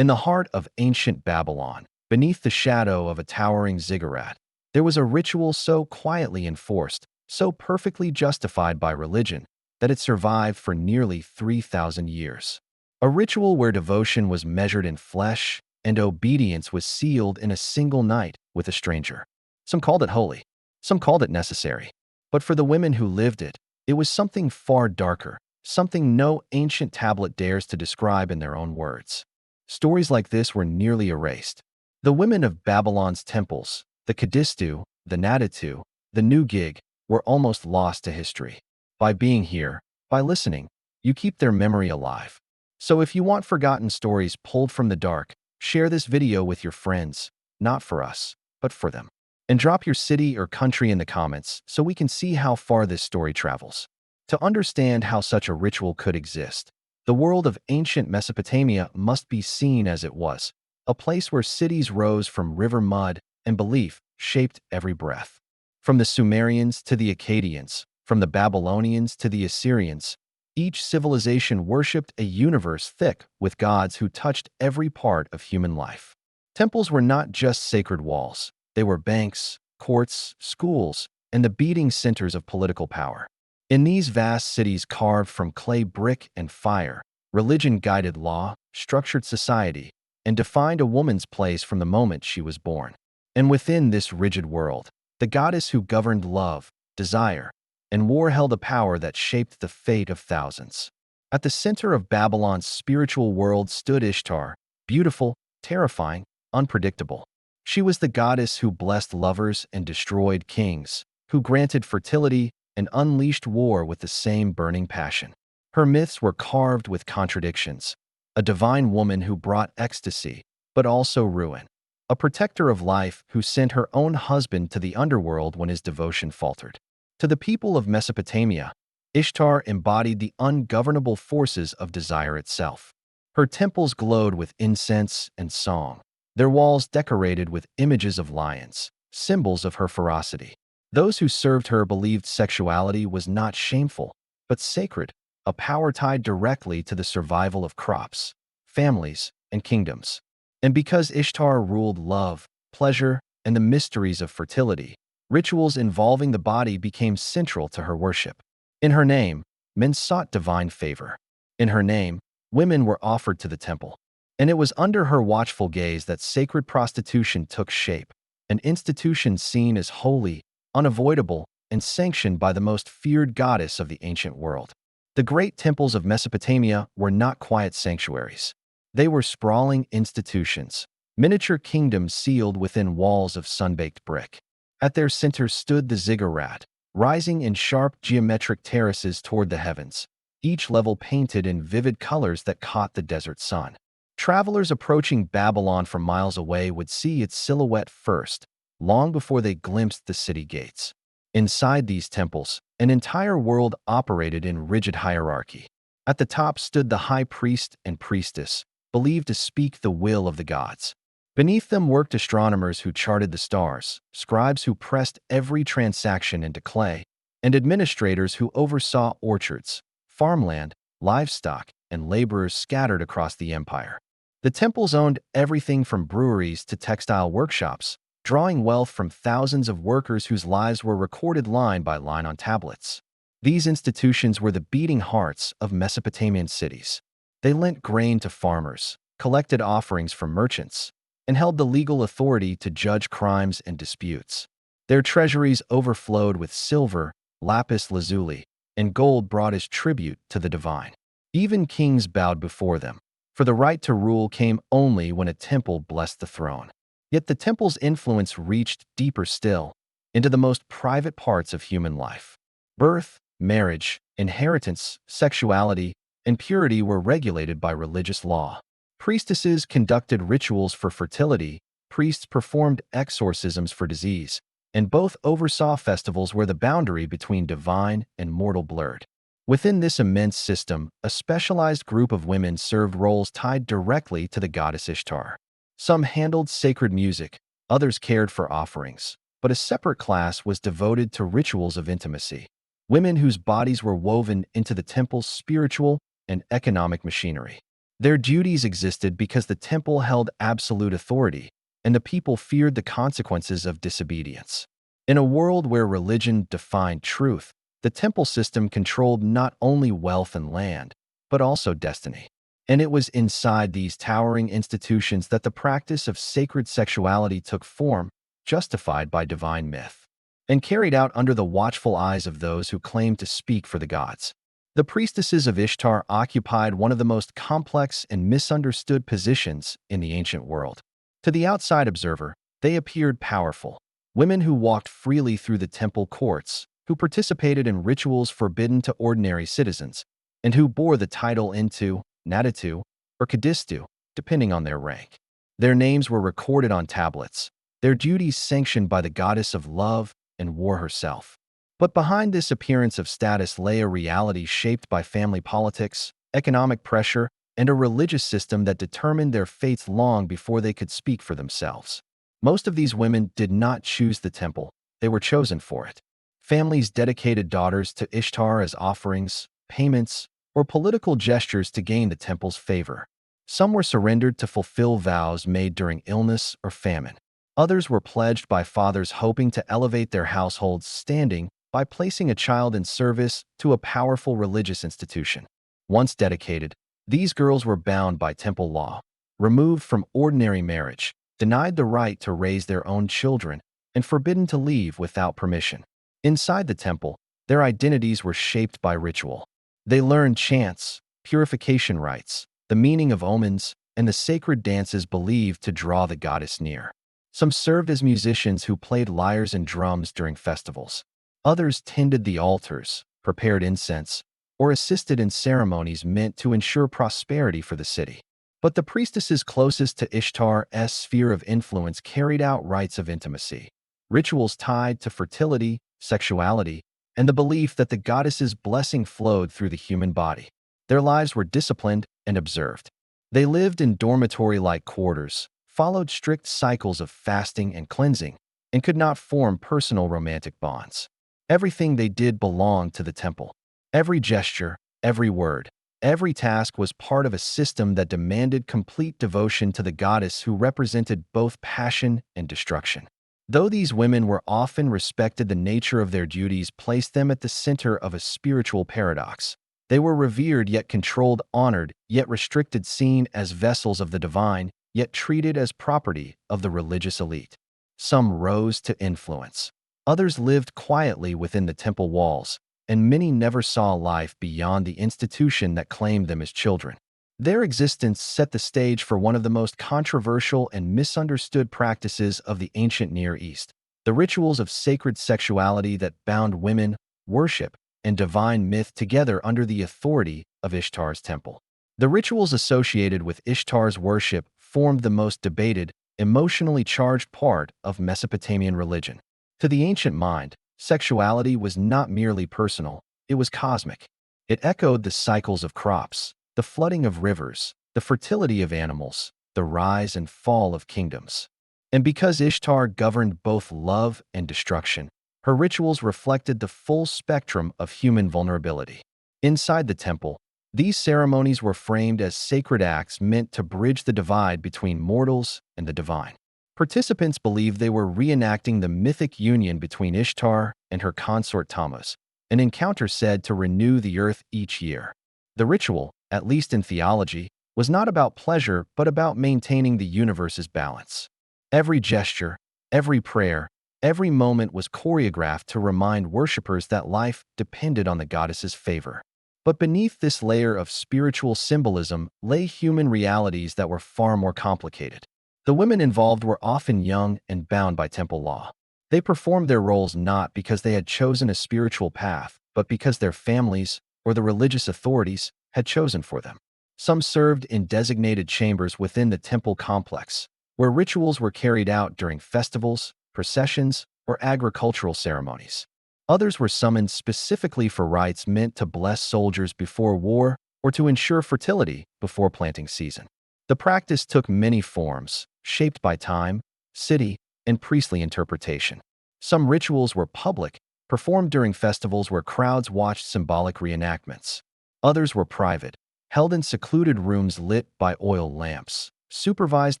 In the heart of ancient Babylon, beneath the shadow of a towering ziggurat, there was a ritual so quietly enforced, so perfectly justified by religion, that it survived for nearly 3,000 years. A ritual where devotion was measured in flesh and obedience was sealed in a single night with a stranger. Some called it holy, some called it necessary. But for the women who lived it, it was something far darker, something no ancient tablet dares to describe in their own words. Stories like this were nearly erased. The women of Babylon's temples, the Kadistu, the Nadītu, the New Gig, were almost lost to history. By being here, by listening, you keep their memory alive. So if you want forgotten stories pulled from the dark, share this video with your friends, not for us, but for them. And drop your city or country in the comments so we can see how far this story travels. To understand how such a ritual could exist, the world of ancient Mesopotamia must be seen as it was, a place where cities rose from river mud and belief shaped every breath. From the Sumerians to the Akkadians, from the Babylonians to the Assyrians, each civilization worshipped a universe thick with gods who touched every part of human life. Temples were not just sacred walls. They were banks, courts, schools, and the beating centers of political power. In these vast cities carved from clay, brick, and fire, religion guided law, structured society, and defined a woman's place from the moment she was born. And within this rigid world, the goddess who governed love, desire, and war held a power that shaped the fate of thousands. At the center of Babylon's spiritual world stood Ishtar, beautiful, terrifying, unpredictable. She was the goddess who blessed lovers and destroyed kings, who granted fertility and unleashed war with the same burning passion. Her myths were carved with contradictions. A divine woman who brought ecstasy, but also ruin. A protector of life who sent her own husband to the underworld when his devotion faltered. To the people of Mesopotamia, Ishtar embodied the ungovernable forces of desire itself. Her temples glowed with incense and song, their walls decorated with images of lions, symbols of her ferocity. Those who served her believed sexuality was not shameful, but sacred, a power tied directly to the survival of crops, families, and kingdoms. And because Ishtar ruled love, pleasure, and the mysteries of fertility, rituals involving the body became central to her worship. In her name, men sought divine favor. In her name, women were offered to the temple. And it was under her watchful gaze that sacred prostitution took shape, an institution seen as holy, unavoidable, and sanctioned by the most feared goddess of the ancient world. The great temples of Mesopotamia were not quiet sanctuaries. They were sprawling institutions, miniature kingdoms sealed within walls of sun-baked brick. At their center stood the ziggurat, rising in sharp geometric terraces toward the heavens, each level painted in vivid colors that caught the desert sun. Travelers approaching Babylon from miles away would see its silhouette first, long before they glimpsed the city gates. Inside these temples, an entire world operated in rigid hierarchy. At the top stood the high priest and priestess, believed to speak the will of the gods. Beneath them worked astronomers who charted the stars, scribes who pressed every transaction into clay, and administrators who oversaw orchards, farmland, livestock, and laborers scattered across the empire. The temples owned everything from breweries to textile workshops, drawing wealth from thousands of workers whose lives were recorded line by line on tablets. These institutions were the beating hearts of Mesopotamian cities. They lent grain to farmers, collected offerings from merchants, and held the legal authority to judge crimes and disputes. Their treasuries overflowed with silver, lapis lazuli, and gold brought as tribute to the divine. Even kings bowed before them, for the right to rule came only when a temple blessed the throne. Yet the temple's influence reached deeper still, into the most private parts of human life. Birth, marriage, inheritance, sexuality, and purity were regulated by religious law. Priestesses conducted rituals for fertility, priests performed exorcisms for disease, and both oversaw festivals where the boundary between divine and mortal blurred. Within this immense system, a specialized group of women served roles tied directly to the goddess Ishtar. Some handled sacred music, others cared for offerings, but a separate class was devoted to rituals of intimacy. Women whose bodies were woven into the temple's spiritual and economic machinery. Their duties existed because the temple held absolute authority, and the people feared the consequences of disobedience. In a world where religion defined truth, the temple system controlled not only wealth and land, but also destiny. And it was inside these towering institutions that the practice of sacred sexuality took form, justified by divine myth, and carried out under the watchful eyes of those who claimed to speak for the gods. The priestesses of Ishtar occupied one of the most complex and misunderstood positions in the ancient world. To the outside observer, they appeared powerful, women who walked freely through the temple courts, who participated in rituals forbidden to ordinary citizens, and who bore the title Nadītu or Kadistu, depending on their rank. Their names were recorded on tablets, their duties sanctioned by the goddess of love and war herself. But behind this appearance of status lay a reality shaped by family politics, economic pressure, and a religious system that determined their fates long before they could speak for themselves. Most of these women did not choose the temple, they were chosen for it. Families dedicated daughters to Ishtar as offerings, payments, or political gestures to gain the temple's favor. Some were surrendered to fulfill vows made during illness or famine. Others were pledged by fathers hoping to elevate their household's standing by placing a child in service to a powerful religious institution. Once dedicated, these girls were bound by temple law, removed from ordinary marriage, denied the right to raise their own children, and forbidden to leave without permission. Inside the temple, their identities were shaped by ritual. They learned chants, purification rites, the meaning of omens, and the sacred dances believed to draw the goddess near. Some served as musicians who played lyres and drums during festivals. Others tended the altars, prepared incense, or assisted in ceremonies meant to ensure prosperity for the city. But the priestesses closest to Ishtar's sphere of influence carried out rites of intimacy, rituals tied to fertility, sexuality, and the belief that the goddess's blessing flowed through the human body. Their lives were disciplined and observed. They lived in dormitory-like quarters, followed strict cycles of fasting and cleansing, and could not form personal romantic bonds. Everything they did belonged to the temple. Every gesture, every word, every task was part of a system that demanded complete devotion to the goddess who represented both passion and destruction. Though these women were often respected, the nature of their duties placed them at the center of a spiritual paradox. They were revered yet controlled, honored yet restricted, seen as vessels of the divine, yet treated as property of the religious elite. Some rose to influence. Others lived quietly within the temple walls, and many never saw life beyond the institution that claimed them as children. Their existence set the stage for one of the most controversial and misunderstood practices of the ancient Near East, the rituals of sacred sexuality that bound women, worship, and divine myth together under the authority of Ishtar's temple. The rituals associated with Ishtar's worship formed the most debated, emotionally charged part of Mesopotamian religion. To the ancient mind, sexuality was not merely personal, it was cosmic. It echoed the cycles of crops, the flooding of rivers, the fertility of animals, the rise and fall of kingdoms. And because Ishtar governed both love and destruction, her rituals reflected the full spectrum of human vulnerability. Inside the temple, these ceremonies were framed as sacred acts meant to bridge the divide between mortals and the divine. Participants believed they were reenacting the mythic union between Ishtar and her consort Tammuz, an encounter said to renew the earth each year. The ritual, at least in theology, was not about pleasure but about maintaining the universe's balance. Every gesture, every prayer, every moment was choreographed to remind worshippers that life depended on the goddess's favor. But beneath this layer of spiritual symbolism lay human realities that were far more complicated. The women involved were often young and bound by temple law. They performed their roles not because they had chosen a spiritual path, but because their families or the religious authorities had chosen for them. Some served in designated chambers within the temple complex, where rituals were carried out during festivals, processions, or agricultural ceremonies. Others were summoned specifically for rites meant to bless soldiers before war or to ensure fertility before planting season. The practice took many forms, shaped by time, city, and priestly interpretation. Some rituals were public, performed during festivals where crowds watched symbolic reenactments. Others were private, held in secluded rooms lit by oil lamps, supervised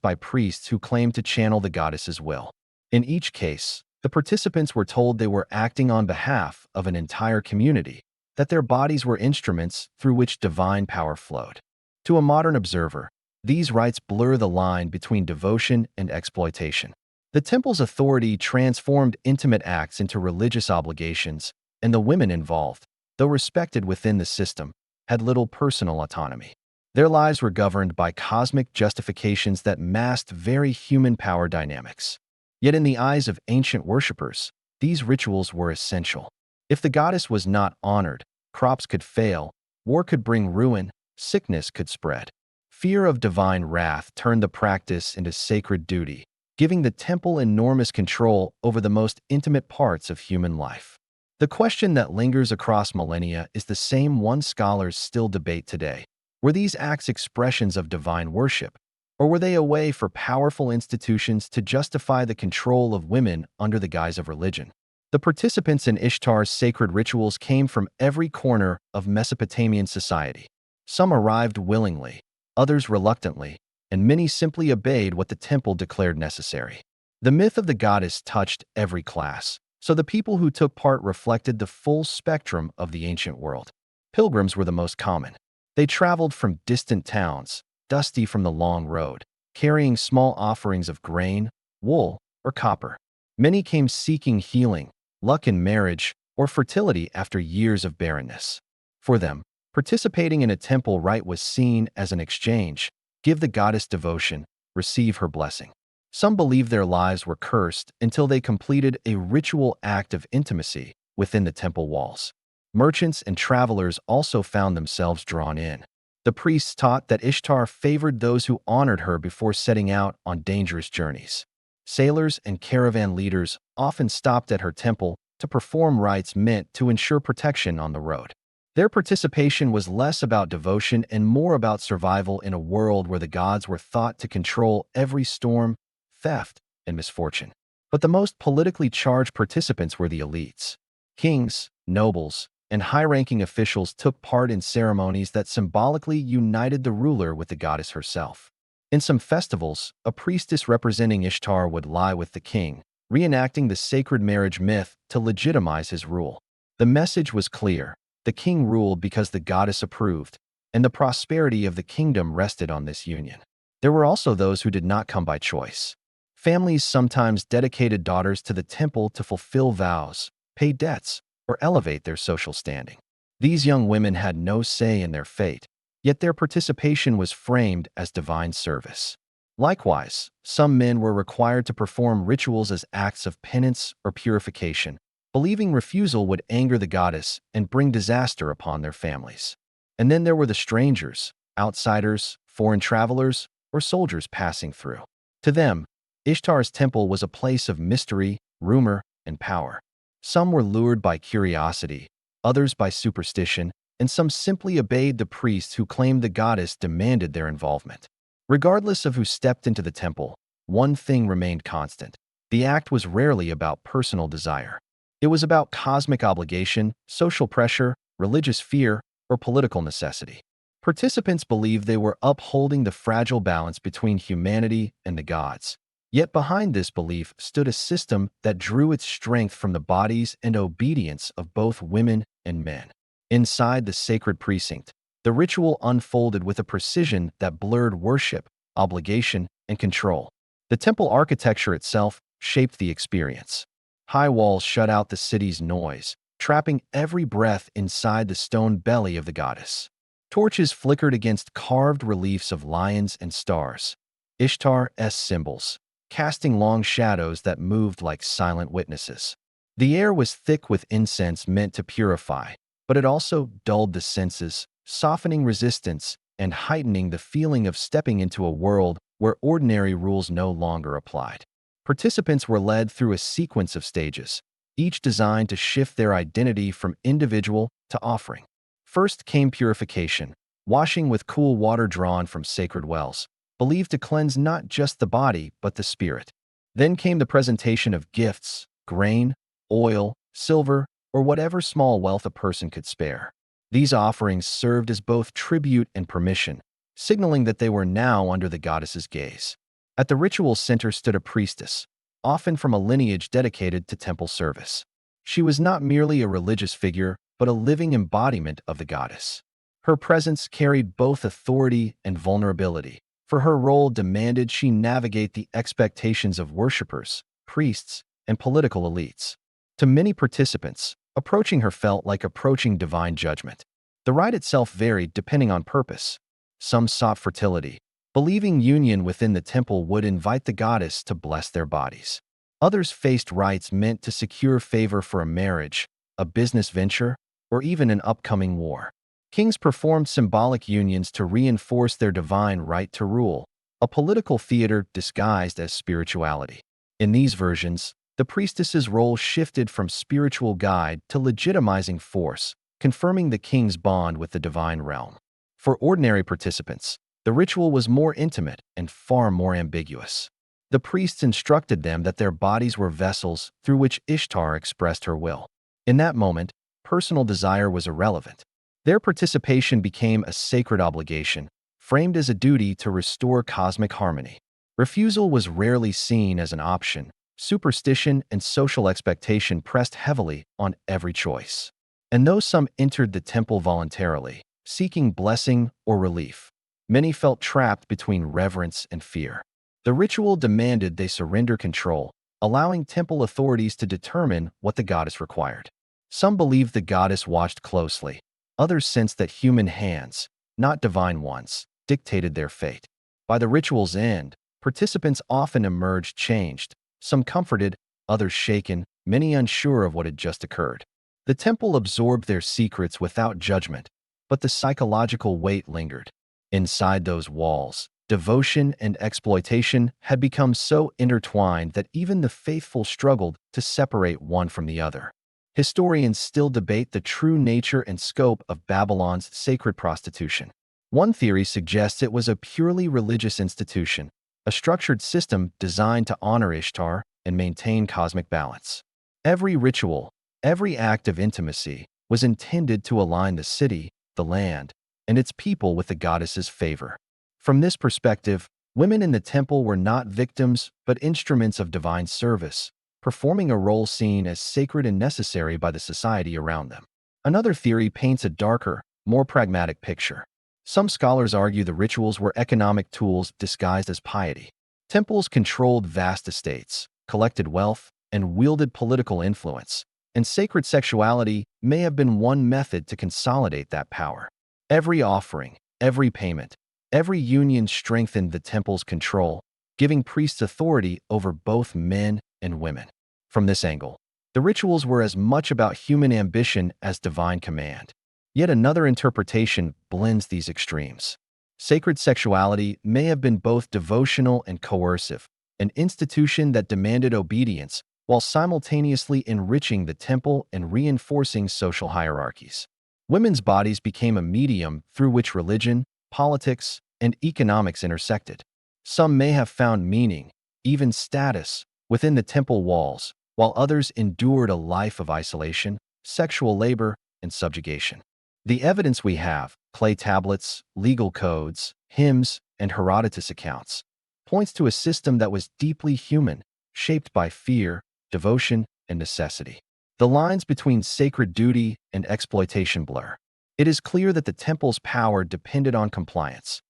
by priests who claimed to channel the goddess's will. In each case, the participants were told they were acting on behalf of an entire community, that their bodies were instruments through which divine power flowed. To a modern observer, these rites blur the line between devotion and exploitation. The temple's authority transformed intimate acts into religious obligations, and the women involved, though respected within the system, had little personal autonomy. Their lives were governed by cosmic justifications that masked very human power dynamics. Yet in the eyes of ancient worshippers, these rituals were essential. If the goddess was not honored, crops could fail, war could bring ruin, sickness could spread. Fear of divine wrath turned the practice into sacred duty, giving the temple enormous control over the most intimate parts of human life. The question that lingers across millennia is the same one scholars still debate today. Were these acts expressions of divine worship, or were they a way for powerful institutions to justify the control of women under the guise of religion? The participants in Ishtar's sacred rituals came from every corner of Mesopotamian society. Some arrived willingly, others reluctantly, and many simply obeyed what the temple declared necessary. The myth of the goddess touched every class, so the people who took part reflected the full spectrum of the ancient world. Pilgrims were the most common. They traveled from distant towns, dusty from the long road, carrying small offerings of grain, wool, or copper. Many came seeking healing, luck in marriage, or fertility after years of barrenness. For them, participating in a temple rite was seen as an exchange: give the goddess devotion, receive her blessing. Some believed their lives were cursed until they completed a ritual act of intimacy within the temple walls. Merchants and travelers also found themselves drawn in. The priests taught that Ishtar favored those who honored her before setting out on dangerous journeys. Sailors and caravan leaders often stopped at her temple to perform rites meant to ensure protection on the road. Their participation was less about devotion and more about survival in a world where the gods were thought to control every storm, theft, and misfortune. But the most politically charged participants were the elites. Kings, nobles, and high-ranking officials took part in ceremonies that symbolically united the ruler with the goddess herself. In some festivals, a priestess representing Ishtar would lie with the king, reenacting the sacred marriage myth to legitimize his rule. The message was clear: the king ruled because the goddess approved, and the prosperity of the kingdom rested on this union. There were also those who did not come by choice. Families sometimes dedicated daughters to the temple to fulfill vows, pay debts, or elevate their social standing. These young women had no say in their fate, yet their participation was framed as divine service. Likewise, some men were required to perform rituals as acts of penance or purification, believing refusal would anger the goddess and bring disaster upon their families. And then there were the strangers, outsiders, foreign travelers, or soldiers passing through. To them, Ishtar's temple was a place of mystery, rumor, and power. Some were lured by curiosity, others by superstition, and some simply obeyed the priests who claimed the goddess demanded their involvement. Regardless of who stepped into the temple, one thing remained constant: the act was rarely about personal desire. It was about cosmic obligation, social pressure, religious fear, or political necessity. Participants believed they were upholding the fragile balance between humanity and the gods. Yet behind this belief stood a system that drew its strength from the bodies and obedience of both women and men. Inside the sacred precinct, the ritual unfolded with a precision that blurred worship, obligation, and control. The temple architecture itself shaped the experience. High walls shut out the city's noise, trapping every breath inside the stone belly of the goddess. Torches flickered against carved reliefs of lions and stars, Ishtar's symbols, casting long shadows that moved like silent witnesses. The air was thick with incense meant to purify, but it also dulled the senses, softening resistance and heightening the feeling of stepping into a world where ordinary rules no longer applied. Participants were led through a sequence of stages, each designed to shift their identity from individual to offering. First came purification, washing with cool water drawn from sacred wells, believed to cleanse not just the body but the spirit. Then came the presentation of gifts: grain, oil, silver, or whatever small wealth a person could spare. These offerings served as both tribute and permission, signaling that they were now under the goddess's gaze. At the ritual center stood a priestess, often from a lineage dedicated to temple service. She was not merely a religious figure, but a living embodiment of the goddess. Her presence carried both authority and vulnerability, for her role demanded she navigate the expectations of worshippers, priests, and political elites. To many participants, approaching her felt like approaching divine judgment. The rite itself varied depending on purpose. Some sought fertility, believing union within the temple would invite the goddess to bless their bodies. Others faced rites meant to secure favor for a marriage, a business venture, or even an upcoming war. Kings performed symbolic unions to reinforce their divine right to rule, a political theater disguised as spirituality. In these versions, the priestess's role shifted from spiritual guide to legitimizing force, confirming the king's bond with the divine realm. For ordinary participants, the ritual was more intimate and far more ambiguous. The priests instructed them that their bodies were vessels through which Ishtar expressed her will. In that moment, personal desire was irrelevant. Their participation became a sacred obligation, framed as a duty to restore cosmic harmony. Refusal was rarely seen as an option. Superstition and social expectation pressed heavily on every choice. And though some entered the temple voluntarily, seeking blessing or relief, many felt trapped between reverence and fear. The ritual demanded they surrender control, allowing temple authorities to determine what the goddess required. Some believed the goddess watched closely. Others sensed that human hands, not divine ones, dictated their fate. By the ritual's end, participants often emerged changed, some comforted, others shaken, many unsure of what had just occurred. The temple absorbed their secrets without judgment, but the psychological weight lingered. Inside those walls, devotion and exploitation had become so intertwined that even the faithful struggled to separate one from the other. Historians still debate the true nature and scope of Babylon's sacred prostitution. One theory suggests it was a purely religious institution, a structured system designed to honor Ishtar and maintain cosmic balance. Every ritual, every act of intimacy, was intended to align the city, the land, and its people with the goddess's favor. From this perspective, women in the temple were not victims but instruments of divine service, performing a role seen as sacred and necessary by the society around them. Another theory paints a darker, more pragmatic picture. Some scholars argue the rituals were economic tools disguised as piety. Temples controlled vast estates, collected wealth, and wielded political influence, and sacred sexuality may have been one method to consolidate that power. Every offering, every payment, every union strengthened the temple's control, giving priests authority over both men and women. From this angle, the rituals were as much about human ambition as divine command. Yet another interpretation blends these extremes. Sacred sexuality may have been both devotional and coercive, an institution that demanded obedience while simultaneously enriching the temple and reinforcing social hierarchies. Women's bodies became a medium through which religion, politics, and economics intersected. Some may have found meaning, even status, within the temple walls, while others endured a life of isolation, sexual labor, and subjugation. The evidence we have, clay tablets, legal codes, hymns, and Herodotus accounts, points to a system that was deeply human, shaped by fear, devotion, and necessity. The lines between sacred duty and exploitation blur. It is clear that the temple's power depended on compliance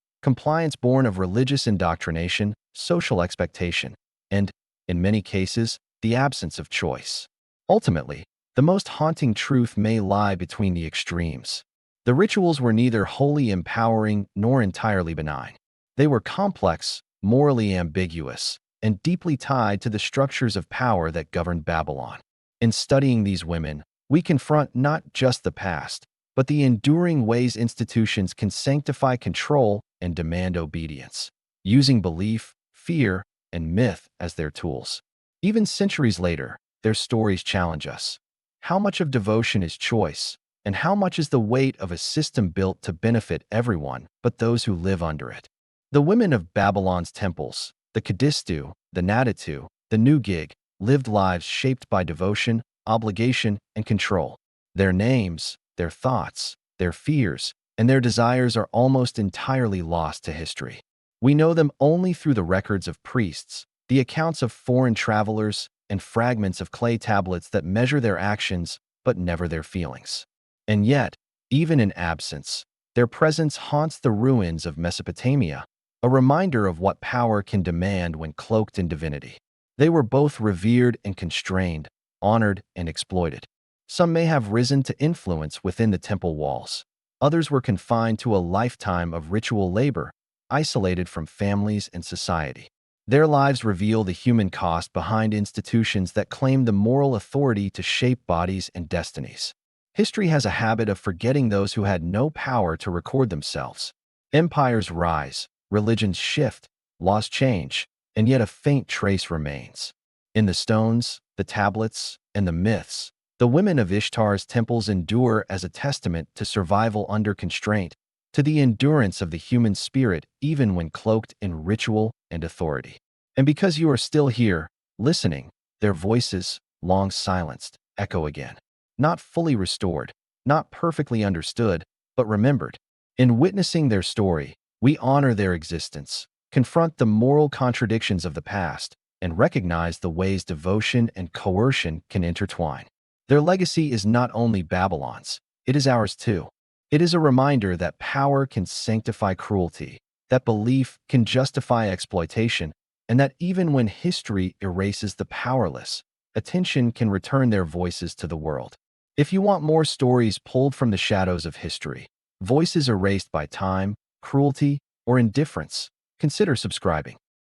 born of religious indoctrination, social expectation, and, in many cases, the absence of choice. Ultimately, the most haunting truth may lie between the extremes. The rituals were neither wholly empowering nor entirely benign. They were complex, morally ambiguous, and deeply tied to the structures of power that governed Babylon. In studying these women, we confront not just the past, but the enduring ways institutions can sanctify control and demand obedience, using belief, fear, and myth as their tools. Even centuries later, their stories challenge us. How much of devotion is choice, and how much is the weight of a system built to benefit everyone but those who live under it? The women of Babylon's temples, the Kadistu, the Nadītu, the New Gig, lived lives shaped by devotion, obligation, and control. Their names, their thoughts, their fears, and their desires are almost entirely lost to history. We know them only through the records of priests, the accounts of foreign travelers, and fragments of clay tablets that measure their actions but never their feelings. And yet, even in absence, their presence haunts the ruins of Mesopotamia, a reminder of what power can demand when cloaked in divinity. They were both revered and constrained, honored and exploited. Some may have risen to influence within the temple walls. Others were confined to a lifetime of ritual labor, isolated from families and society. Their lives reveal the human cost behind institutions that claim the moral authority to shape bodies and destinies. History has a habit of forgetting those who had no power to record themselves. Empires rise, religions shift, laws change, and yet a faint trace remains. In the stones, the tablets, and the myths, the women of Ishtar's temples endure as a testament to survival under constraint, to the endurance of the human spirit even when cloaked in ritual and authority. And because you are still here, listening, their voices, long silenced, echo again. Not fully restored, not perfectly understood, but remembered. In witnessing their story, we honor their existence, confront the moral contradictions of the past, and recognize the ways devotion and coercion can intertwine. Their legacy is not only Babylon's, it is ours too. It is a reminder that power can sanctify cruelty, that belief can justify exploitation, and that even when history erases the powerless, attention can return their voices to the world. If you want more stories pulled from the shadows of history, voices erased by time, cruelty, or indifference, consider subscribing.